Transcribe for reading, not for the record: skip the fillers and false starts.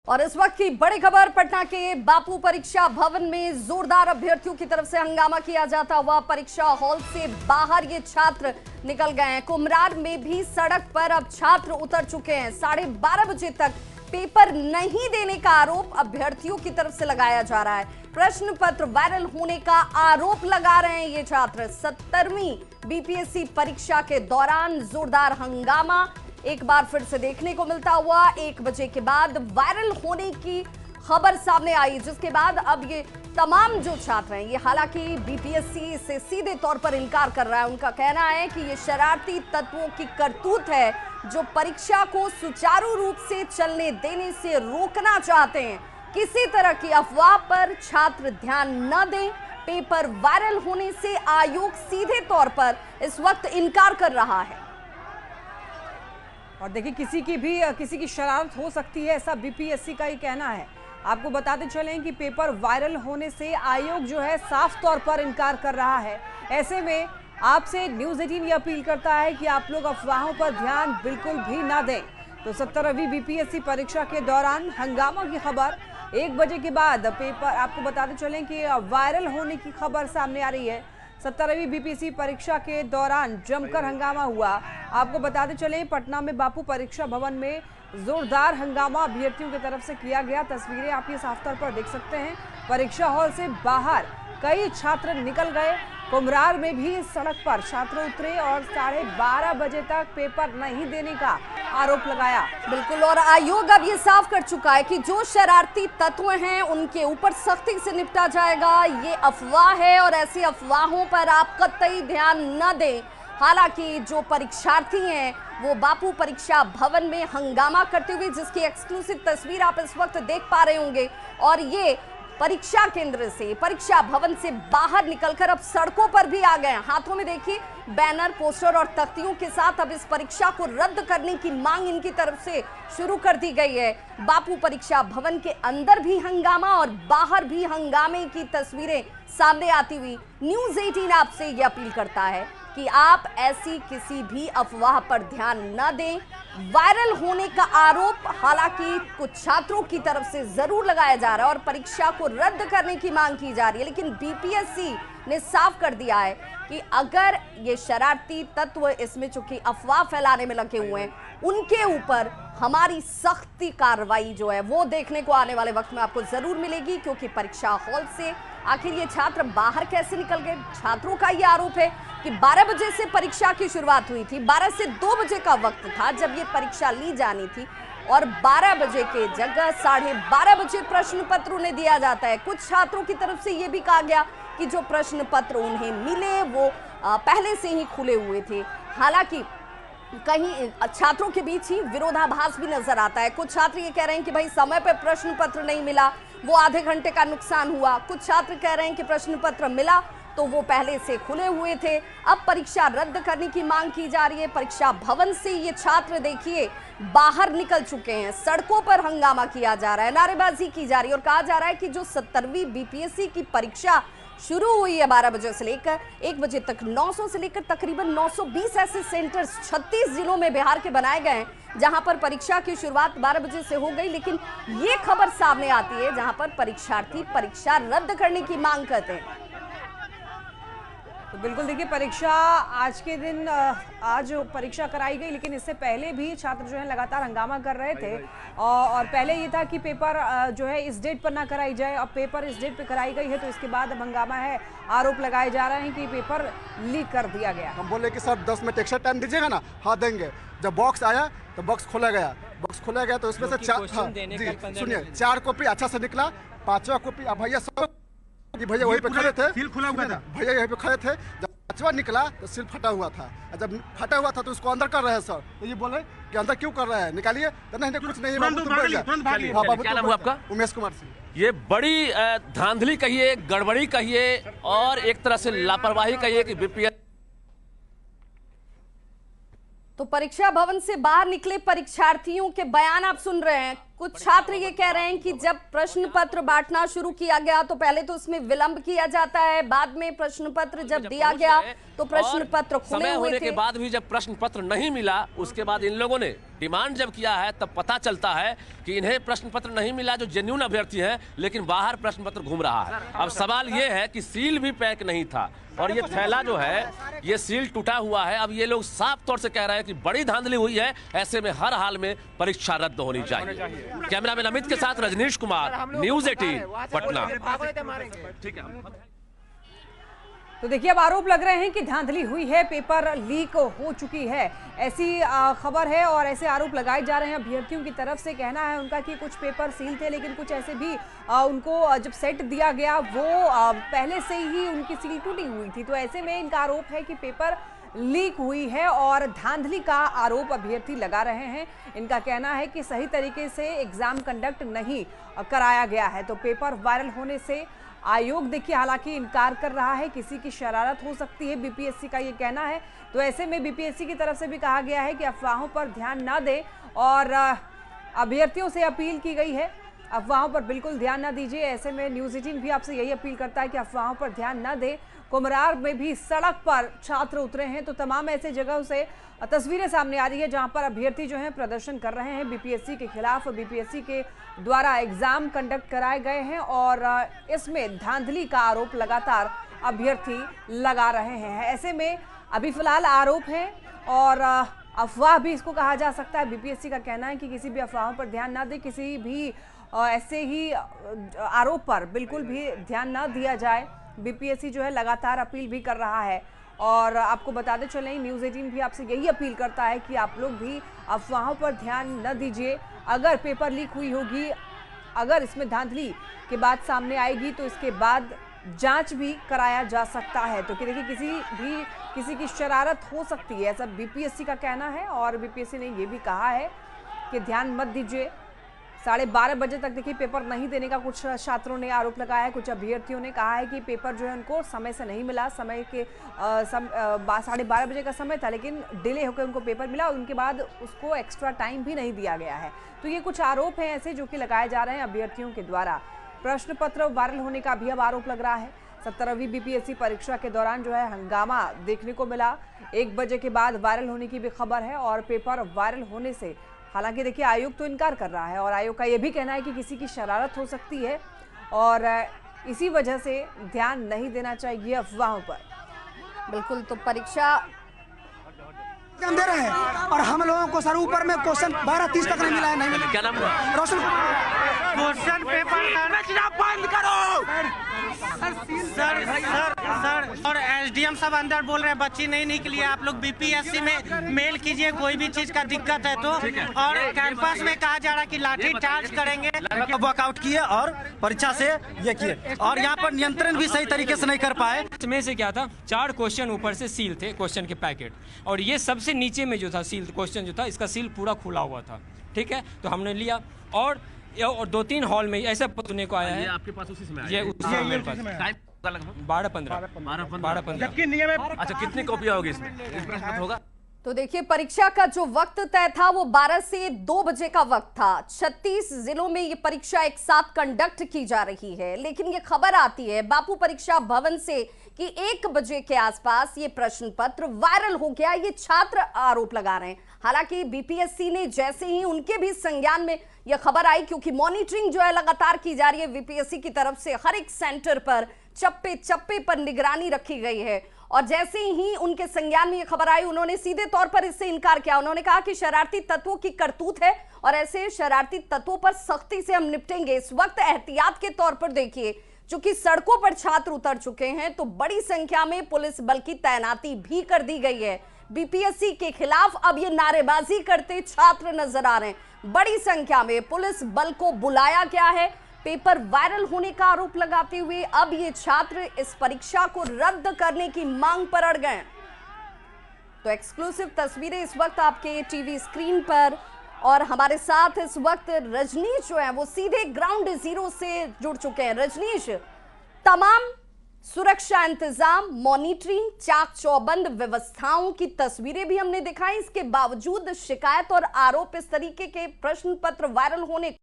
और इस वक्त की बड़ी खबर, पटना के बापू परीक्षा भवन में जोरदार अभ्यर्थियों की तरफ से हंगामा किया जाता हुआ परीक्षा हॉल से बाहर ये छात्र निकल गए हैं। कुम्हरार में भी सड़क पर अब छात्र उतर चुके हैं। 12:30 बजे तक पेपर नहीं देने का आरोप अभ्यर्थियों की तरफ से लगाया जा रहा है। प्रश्न पत्र वायरल होने का आरोप लगा रहे हैं ये छात्र। 17वीं बीपीएससी परीक्षा के दौरान जोरदार हंगामा एक बार फिर से देखने को मिलता हुआ 1 बजे के बाद वायरल होने की खबर सामने आई, जिसके बाद अब ये तमाम जो छात्र हैं, ये हालांकि बीपीएससी से सीधे तौर पर इनकार कर रहा है। उनका कहना है कि ये शरारती तत्वों की करतूत है जो परीक्षा को सुचारू रूप से चलने देने से रोकना चाहते हैं। किसी तरह की अफवाह पर छात्र ध्यान न दें। पेपर वायरल होने से आयोग सीधे तौर पर इस वक्त इनकार कर रहा है। और देखिए, किसी की शरारत हो सकती है, ऐसा बीपीएससी का ही कहना है। आपको बताते चलें कि पेपर वायरल होने से आयोग जो है साफ तौर पर इनकार कर रहा है। ऐसे में आपसे न्यूज़ 18 ये अपील करता है कि आप लोग अफवाहों पर ध्यान बिल्कुल भी ना दें। तो 17वीं बीपीएससी परीक्षा के दौरान हंगामा की खबर 1 बजे के बाद पेपर, आपको बताते चलें कि वायरल होने की खबर सामने आ रही है। 17वीं बीपीएससी परीक्षा के दौरान जमकर हंगामा हुआ। आपको बताते चलें, पटना में बापू परीक्षा भवन में जोरदार हंगामा अभ्यर्थियों की तरफ से किया गया। तस्वीरें आप ये साफ तौर पर देख सकते हैं। परीक्षा हॉल से बाहर कई छात्र निकल गए। कुम्हरार में भी सड़क पर छात्र उतरे और 12:30 बजे तक पेपर नहीं देने का आरोप लगाया। बिल्कुल, और आयोग अब ये साफ कर चुका है कि जो शरारती तत्व हैं उनके ऊपर सख्ती से निपटा जाएगा। ये अफवाह है और ऐसी अफवाहों पर आप कतई ध्यान न दें। हालांकि जो परीक्षार्थी हैं वो बापू परीक्षा भवन में हंगामा करते हुए, जिसकी एक्सक्लूसिव तस्वीर आप इस वक्त देख पा रहे होंगे, और ये परीक्षा केंद्र से, परीक्षा भवन से बाहर निकलकर अब सड़कों पर भी आ गए। हाथों में देखिए बैनर, पोस्टर और तख्तियों के साथ अब इस परीक्षा को रद्द करने की मांग इनकी तरफ से शुरू कर दी गई है। बापू परीक्षा भवन के अंदर भी हंगामा और बाहर भी हंगामे की तस्वीरें सामने आती हुई न्यूज़ 18 आपसे यह अपील करता है कि आप ऐसी किसी भी अफवाह पर ध्यान न दें। वायरल होने का आरोप हालांकि कुछ छात्रों की तरफ से जरूर लगाया जा रहा है और परीक्षा को रद्द करने की मांग की जा रही है, लेकिन बीपीएससी ने साफ कर दिया है कि अगर ये शरारती तत्व इसमें चूंकि अफवाह फैलाने में लगे हुए हैं, उनके ऊपर हमारी सख्ती कार्रवाई जो है वो देखने को आने वाले वक्त में आपको जरूर मिलेगी। क्योंकि परीक्षा हॉल से आखिर ये छात्र बाहर कैसे निकल गए? छात्रों का ये आरोप है कि 12 बजे से परीक्षा की शुरुआत हुई थी। 12 से 2 बजे का वक्त था जब ये परीक्षा ली जानी थी, और 12 बजे के जगह 12:30 बजे प्रश्न पत्र उन्हें दिया जाता है। कुछ छात्रों की तरफ से ये भी कहा गया कि जो प्रश्न पत्र उन्हें मिले वो पहले से ही खुले हुए थे। हालांकि कहीं छात्रों के बीच ही विरोधाभास भी नजर आता है। कुछ छात्र ये कह रहे हैं कि भाई समय पर प्रश्न पत्र नहीं मिला, वो आधे घंटे का नुकसान हुआ। कुछ छात्र कह रहे हैं कि प्रश्न पत्र मिला तो वो पहले से खुले हुए थे। अब परीक्षा रद्द करने की मांग की जा रही है। परीक्षा भवन से ये छात्र देखिए बाहर निकल चुके हैं। सड़कों पर हंगामा किया जा रहा है, नारेबाजी की जा रही है और कहा जा रहा है कि जो 17वीं बीपीएससी की परीक्षा शुरू हुई है 12 बजे से लेकर 1 बजे तक, 900 से लेकर तकरीबन 920 ऐसे सेंटर्स 36 जिलों में बिहार के बनाए गए हैं जहां पर परीक्षा की शुरुआत 12 बजे से हो गई। लेकिन ये खबर सामने आती है जहां पर परीक्षार्थी परीक्षा रद्द करने की मांग करते हैं। तो बिल्कुल देखिए, परीक्षा आज के दिन आज परीक्षा कराई गई, लेकिन इससे पहले भी छात्र जो है लगातार हंगामा कर रहे थे। और पहले ये था कि पेपर जो है इस डेट पर ना कराई जाए, अब पेपर इस डेट पे कराई गई है, तो इसके बाद अब हंगामा है। आरोप लगाए जा रहे हैं कि पेपर लीक कर दिया गया। हम बोले कि सर 10 मिनट एक्स्ट्रा टाइम दीजिएगा ना, हाँ देंगे। जब बॉक्स आया तो बॉक्स खोला गया, तो उसमें से 4 कॉपी अच्छा से निकला, 5वां कॉपी भैया सब भैया वहीं पे खड़े थे, सील खुला हुआ था, भैया यहीं पे खड़े थे। जब 5वां निकला तो सील फटा हुआ था। जब फटा हुआ था तो उसको अंदर कर रहे हैं सर, तो ये बोले कि अंदर क्यों कर रहे हैं, निकालिए। तो नहीं कुछ नहीं, क्या नाम हुआ आपका? उमेश कुमार सिंह। ये बड़ी धांधली कहिए, गड़बड़ी कहिए और एक तरह से लापरवाही कहिए कि बीपीएससी। तो परीक्षा भवन से बाहर निकले परीक्षार्थियों के बयान आप सुन रहे हैं। कुछ छात्र ये कह रहे हैं कि जब प्रश्न पत्र बांटना शुरू किया गया तो पहले तो उसमें विलंब किया जाता है, बाद में प्रश्न पत्र जब दिया गया तो प्रश्न पत्र खुले हुए थे। के बाद भी जब प्रश्न पत्र नहीं मिला, उसके बाद इन लोगों ने डिमांड जब किया है तब पता चलता है कि इन्हें प्रश्न पत्र नहीं मिला जो जेन्युइन अभ्यर्थी हैं, लेकिन बाहर प्रश्न पत्र घूम रहा है। अब सवाल ये है कि सील भी पैक नहीं था और ये थैला जो है ये सील टूटा हुआ है। अब ये लोग साफ तौर से कह रहे हैं कि बड़ी धांधली हुई है, ऐसे में हर हाल में परीक्षा रद्द होनी चाहिए। कैमरामैन अमित के साथ रजनीश कुमार, न्यूज़ 18 पटना। ठीक है, तो देखिए अब आरोप लग रहे हैं कि धांधली हुई है, पेपर लीक हो चुकी है, ऐसी खबर है और ऐसे आरोप लगाए जा रहे हैं अभ्यर्थियों की तरफ से। कहना है उनका कि कुछ पेपर सील थे, लेकिन कुछ ऐसे भी उनको जब सेट दिया गया वो पहले से ही उनकी सील टूटी हुई थी। तो ऐसे में इनका आरोप है कि पेपर लीक हुई है और धांधली का आरोप अभ्यर्थी लगा रहे हैं। इनका कहना है कि सही तरीके से एग्जाम कंडक्ट नहीं कराया गया है। तो पेपर वायरल होने से आयोग देखिए हालांकि इनकार कर रहा है, किसी की शरारत हो सकती है, बीपीएससी का ये कहना है। तो ऐसे में बीपीएससी की तरफ से भी कहा गया है कि अफवाहों पर ध्यान ना दें और अभ्यर्थियों से अपील की गई है अफवाहों पर बिल्कुल ध्यान ना दीजिए। ऐसे में न्यूज़ 18 भी आपसे यही अपील करता है कि अफवाहों पर ध्यान ना दें। कुम्हरार में भी सड़क पर छात्र उतरे हैं, तो तमाम ऐसे जगहों से तस्वीरें सामने आ रही है जहां पर अभ्यर्थी जो हैं प्रदर्शन कर रहे हैं बीपीएससी के खिलाफ। बीपीएससी के द्वारा एग्जाम कंडक्ट कराए गए हैं और इसमें धांधली का आरोप लगातार अभ्यर्थी लगा रहे हैं। ऐसे में अभी फिलहाल आरोप है और अफवाह भी इसको कहा जा सकता है। बीपीएससी का कहना है कि किसी भी अफवाहों पर ध्यान ना दे, किसी भी ऐसे ही आरोप पर बिल्कुल भी ध्यान ना दिया जाए। बीपीएससी जो है लगातार अपील भी कर रहा है और आपको बताते चलें न्यूज़ 18 भी आपसे यही अपील करता है कि आप लोग भी अफवाहों पर ध्यान न दीजिए। अगर पेपर लीक हुई होगी, अगर इसमें धांधली की बात सामने आएगी तो इसके बाद जांच भी कराया जा सकता है। तो देखिए किसी की शरारत हो सकती है, ऐसा बीपीएससी का कहना है और बीपीएससी ने ये भी कहा है कि ध्यान मत दीजिए। 12:30 बजे तक देखिए पेपर नहीं देने का कुछ छात्रों ने आरोप लगाया है, कुछ अभ्यर्थियों ने कहा है कि पेपर जो है उनको समय से नहीं मिला। समय के 12:30 बजे का समय था, लेकिन डिले होकर उनको पेपर मिला और उनके बाद उसको एक्स्ट्रा टाइम भी नहीं दिया गया है। तो ये कुछ आरोप हैं ऐसे जो कि लगाए जा रहे हैं अभ्यर्थियों के द्वारा। प्रश्न पत्र वायरल होने का भी अब आरोप लग रहा है। 17वीं बीपीएससी परीक्षा के दौरान जो है हंगामा देखने को मिला। 1 बजे के बाद वायरल होने की भी खबर है और पेपर वायरल होने से हालांकि देखिए आयोग तो इनकार कर रहा है और आयोग का यह भी कहना है कि किसी की शरारत हो सकती है और इसी वजह से ध्यान नहीं देना चाहिए अफवाहों पर। बिल्कुल, तो परीक्षा दे रहे हैं और हम लोगों को सर ऊपर में क्वेश्चन 12:30 तक नहीं मिला है। नहीं क्या नाम है? रोशन क्वेश्चन पेपर बंद करो सर और एसडीएम सब अंदर बोल रहे हैं बच्ची नहीं निकली। आप लोग बीपीएससी में मेल कीजिए कोई भी चीज का दिक्कत है तो। और कैंपस में कहा जा रहा है कि लाठी चार्ज करेंगे। वर्कआउट किए और परीक्षा से ये किए और यहाँ पर नियंत्रण भी सही तरीके से नहीं कर पाए। इसमें से क्या था, 4 क्वेश्चन ऊपर से सील थे, क्वेश्चन के पैकेट, और ये सबसे नीचे में जो था सील क्वेश्चन जो था इसका सील पूरा खुला हुआ था। ठीक है, तो हमने लिया और 2-3 हॉल में ऐसा सुनने को आया है। ये आपके पास उसी समय ये उसी समय मेरे पास लगभग 12-15। अच्छा, कितनी कॉपियां होगी इसमें? इस प्रश्न में होगा। तो देखिए परीक्षा का जो वक्त तय था वो 12 से 2 बजे का वक्त था। 36 जिलों में ये परीक्षा एक साथ कंडक्ट की जा रही है, लेकिन ये खबर आती है बापू परीक्षा भवन से कि 1 बजे के आसपास ये प्रश्न पत्र वायरल हो गया। ये छात्र आरोप लगा रहे हैं। हालांकि बीपीएससी ने जैसे ही उनके भी संज्ञान में यह खबर आई, क्योंकि मॉनिटरिंग जो है लगातार की जा रही है बीपीएससी की तरफ से, हर एक सेंटर पर चप्पे चप्पे पर निगरानी रखी गई है, और जैसे ही उनके संज्ञान में ये खबर आई उन्होंने सीधे तौर पर इससे इनकार किया। उन्होंने कहा कि शरारती तत्वों की करतूत है और ऐसे शरारती तत्वों पर सख्ती से हम निपटेंगे। इस वक्त एहतियात के तौर पर देखिए, चूंकि सड़कों पर छात्र उतर चुके हैं तो बड़ी संख्या में पुलिस बल की तैनाती भी कर दी गई है। बीपीएससी के खिलाफ अब ये नारेबाजी करते छात्र नजर आ रहे हैं। बड़ी संख्या में पुलिस बल को बुलाया गया है। पेपर वायरल होने का आरोप लगाते हुए अब ये छात्र इस परीक्षा को रद्द करने की मांग पर अड़ गए। तो एक्सक्लूसिव तस्वीरें इस वक्त आपके टीवी स्क्रीन पर, और हमारे साथ इस वक्त रजनीश जो है वो सीधे ग्राउंड जीरो से जुड़ चुके हैं। रजनीश, तमाम सुरक्षा इंतजाम, मॉनिटरिंग, चाक चौबंद व्यवस्थाओं की तस्वीरें भी हमने दिखाई, इसके बावजूद शिकायत और आरोप इस तरीके के प्रश्न पत्र वायरल होने